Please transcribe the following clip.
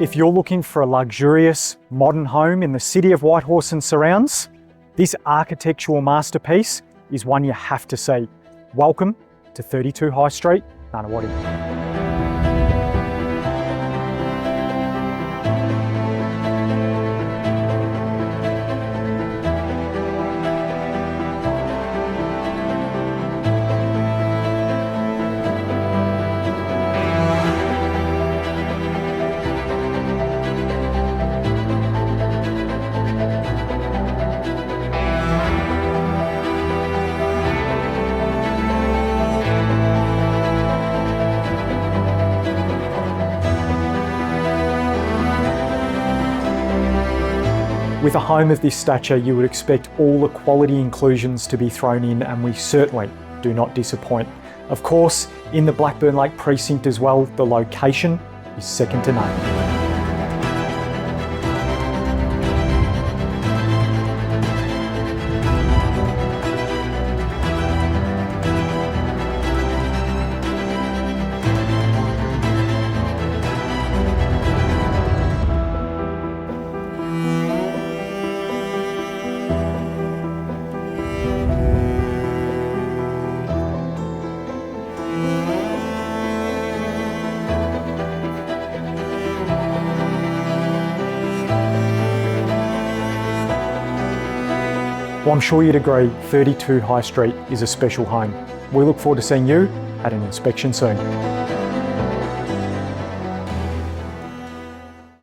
if you're looking for a luxurious, modern home in the city of Whitehorse and surrounds, this architectural masterpiece is one you have to see. Welcome to 32 High Street, Nunawading. With a home of this stature, you would expect all the quality inclusions to be thrown in, and we certainly do not disappoint. Of course, in the Blackburn Lake precinct as well, the location is second to none. Well, I'm sure you'd agree, 32 High Street is a special home. We look forward to seeing you at an inspection soon.